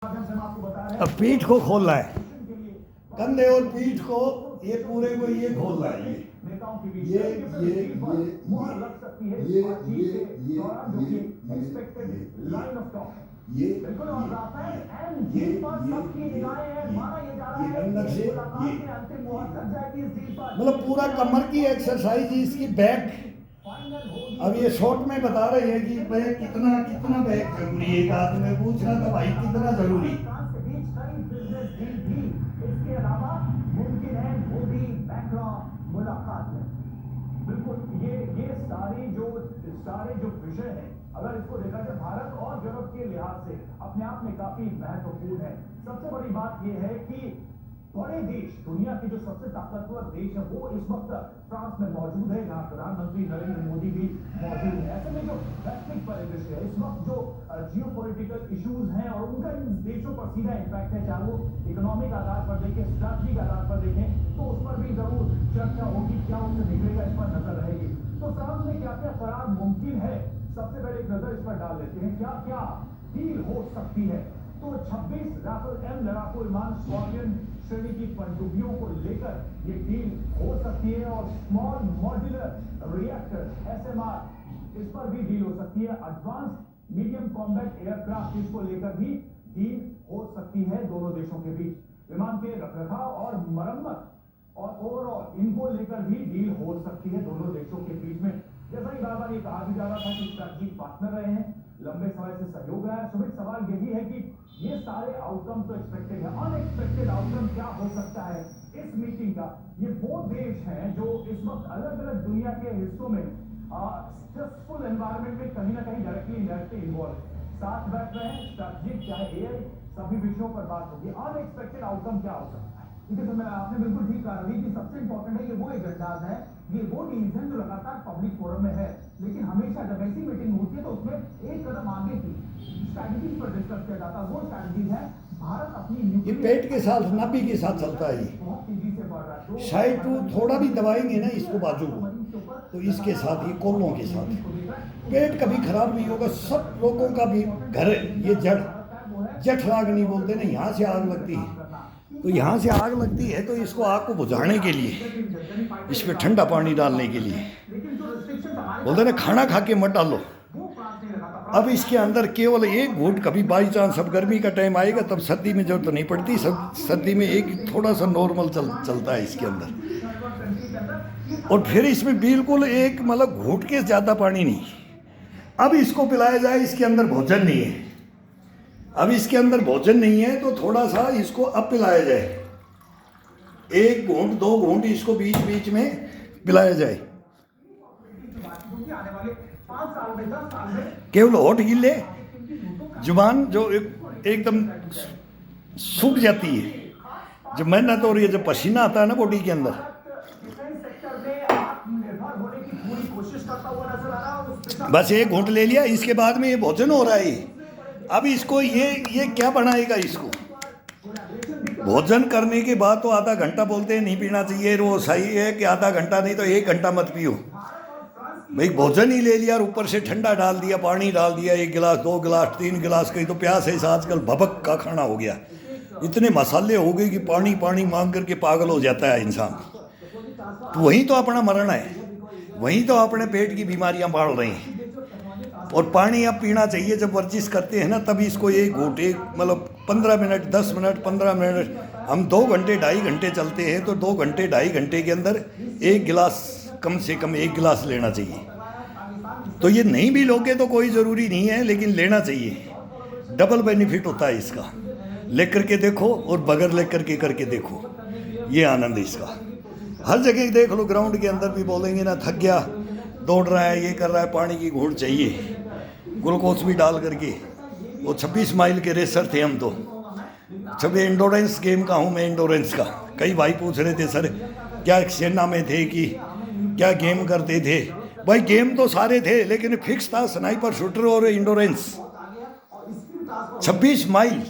अब पीठ को खोलना है, कंधे और पीठ को ये पूरे को ये खोलना है। मतलब पूरा कमर की एक्सरसाइज इसकी, बैक। अब ये शॉर्ट में बता रहे हैं कि बैक कितना कितना बैक जरूरी है। एक आदमी में पूछ रहा था भाई कितना जरूरी। इसके अलावा मुमकिन है मोदी मैक्रोन मुलाकात है। बिल्कुल ये सारे जो विषय हैं, अगर इसको देखा जाए भारत और यूरोप के लिहाज से अपने आप में काफी महत्वपूर्ण है। सबसे बड़ी बात यह है कि बड़े देश, दुनिया के जो सबसे ताकतवर देश है, वो इस वक्त फ्रांस में मौजूद है, जहां प्रधानमंत्री नरेंद्र मोदी भी मौजूद है। ऐसे में जो वैश्विक परिदृश्य है, इस वक्त जो जियोपॉलिटिकल इश्यूज हैं और उनका इन देशों पर सीधा इम्पैक्ट है, चाहे वो इकोनॉमिक आधार पर देखें, स्ट्रैटेजिक आधार पर देखें, तो उस पर भी जरूर चर्चा होगी। क्या उससे निकलेगा, इस पर नजर रहेगी। तो फ्रांस में क्या क्या करार मुमकिन है, सबसे पहले एक नजर इस पर डाल लेते हैं। क्या क्या डील हो सकती है? तो 26 राफेल एम लड़ाकू विमान स्कॉर्पियन श्रेणी की पनडुब्बियों को लेकर ये डील हो सकती है, और स्मॉल मॉड्यूलर रिएक्टर एसएमआर, इस पर भी डील हो सकती है। एडवांस मीडियम कॉम्बैट एयरक्राफ्ट, इसको लेकर भी डील हो सकती है दोनों देशों के बीच। विमान के रखरखाव और मरम्मत और ओवरऑल इनको लेकर भी डील हो सकती है दोनों देशों के बीच में। जैसा कि बार-बार ये कहा भी जा रहा था कि स्ट्रैटेजिक पार्टनर रहे हैं, लंबे समय से सहयोग रहा है। सुमित, सवाल यही है कि ये सारे आउटकम तो एक्सपेक्टेड है, अनएक्सपेक्टेड आउटकम क्या हो सकता है इस मीटिंग का? ये वो देश हैं जो इस वक्त अलग अलग दुनिया के हिस्सों में स्ट्रेसफुल एनवायरनमेंट में कहीं ना कहीं डायरेक्टली इनडायरेक्टली इन्वॉल्व है, साथ बैठ रहे हैं। स्ट्रैटेजिक चाहे एआई, सभी विषयों पर बात होगी। अनएक्सपेक्टेड आउटकम क्या हो सकता है? ठीक है, तो आपने बिल्कुल ठीक कहा रवि कि सबसे इंपॉर्टेंट है ये वो एजेंडाज है, ये वो डील्स हैं जो लगातार पब्लिक फोरम में है। लेकिन हमेशा जब ऐसी मीटिंग होती है तो उसमें एक कदम आगे की स्ट्रैटेजीज पर डिस्कस किया जाता है। वो स्ट्रैटेजीज है भारत अपनी, ये पेट के साथ, नाभि के साथ चलता है। बहुत तेजी से बढ़ रहा है। शायद तो थोड़ा भी दबाएंगे ना इसको बाजू को, तो इसके साथ, ये कोलों के साथ पेट कभी खराब नहीं होगा। सब लोगों का भी घर, ये जठराग्नि बोलते ना, यहाँ से आग लगती है। तो यहाँ से आग लगती है तो इसको आग को बुझाने के लिए इस पर ठंडा पानी डालने के लिए बोलते ना, खाना खा के मत डालो। अब इसके अंदर केवल एक घूंट, कभी बाई चांस अब गर्मी का टाइम आएगा तब सर्दी में जरूरत तो नहीं पड़ती, सब सर्दी में एक थोड़ा सा नॉर्मल चलता है इसके अंदर। और फिर इसमें बिल्कुल एक मतलब घूंट के ज़्यादा पानी नहीं। अब इसको पिलाया जाए, इसके अंदर भोजन नहीं है, अब इसके अंदर भोजन नहीं है तो थोड़ा सा इसको अब पिलाया जाए, एक घूंट 2 घूंट इसको बीच बीच में पिलाया जाए। केवल होठ हिले, जुबान जो एकदम सूख जाती है, जब मेहनत हो रही है, जब पसीना आता है ना बॉडी के अंदर। बस एक घूंट ले लिया, इसके बाद में ये भोजन हो रहा है। अब इसको ये क्या बनाएगा? इसको भोजन करने के बाद तो आधा घंटा बोलते हैं नहीं पीना चाहिए, वो सही है कि आधा घंटा नहीं तो 1 घंटा मत पियो भाई। भोजन ही ले लिया और ऊपर से ठंडा डाल दिया, पानी डाल दिया, 1 गिलास 2 गिलास 3 गिलास, कहीं तो प्यास है। आजकल भबक का खाना हो गया, इतने मसाले हो गए कि पानी पानी मांग करके पागल हो जाता है इंसान। तो वहीं तो अपना मरण है, वहीं तो अपने पेट की बीमारियां बढ़ रही हैं। और पानी अब पीना चाहिए, जब वर्जिश करते हैं ना तब इसको एक घूंट, एक मतलब 15 मिनट 10 मिनट 15 मिनट, हम 2 घंटे 2.5 घंटे चलते हैं तो 2 घंटे 2.5 घंटे के अंदर 1 गिलास, कम से कम 1 गिलास लेना चाहिए। तो ये नहीं भी लोगे तो कोई ज़रूरी नहीं है, लेकिन लेना चाहिए, डबल बेनिफिट होता है इसका। लेकर के देखो और बगैर लेकर के करके देखो, ये आनंद इसका। हर जगह देख लो, ग्राउंड के अंदर भी बोलेंगे ना, थक गया, दौड़ रहा है, ये कर रहा है, पानी की घूंट चाहिए, ग्लूकोज भी डाल करके। वो 26 माइल के रेसर थे हम तो, जब इंडोरेंस गेम का हूँ मैं, इंडोरेंस का। कई भाई पूछ रहे थे सर क्या सेना में थे कि क्या गेम करते थे? भाई गेम तो सारे थे, लेकिन फिक्स था स्नाइपर शूटर और इंडोरेंस। 26 माइल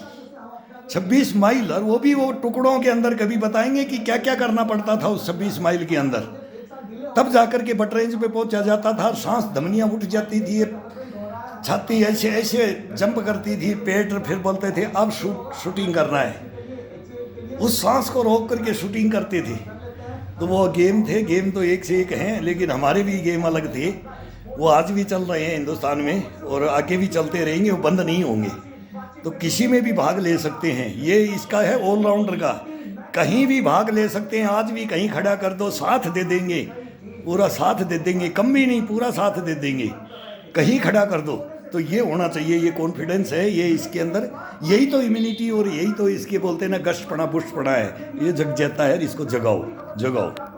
26 माइल, और वो भी वो टुकड़ों के अंदर। कभी बताएंगे कि क्या क्या करना पड़ता था उस 26 माइल के अंदर, तब जाकर के बट रेंज पे पहुंचा जाता था। सांस धमनियां उठ जाती थी, छाती ऐसे ऐसे जंप करती थी, पेट फिर बोलते थे अब शूटिंग करना है। उस सांस को रोक करके शूटिंग करते थे। तो वो गेम थे, गेम तो एक से एक हैं, लेकिन हमारे भी गेम अलग थे। वो आज भी चल रहे हैं हिंदुस्तान में और आगे भी चलते रहेंगे, वो बंद नहीं होंगे। तो किसी में भी भाग ले सकते हैं, ये इसका है ऑलराउंडर का। कहीं भी भाग ले सकते हैं, आज भी कहीं खड़ा कर दो साथ दे देंगे, पूरा साथ दे देंगे, कम भी नहीं पूरा साथ दे देंगे, कहीं खड़ा कर दो। तो ये होना चाहिए, ये कॉन्फिडेंस है, ये इसके अंदर, यही तो इम्यूनिटी और यही तो इसके बोलते हैं ना गश्तपना पुष्टपना है, ये जग जाता है। इसको जगाओ जगाओ।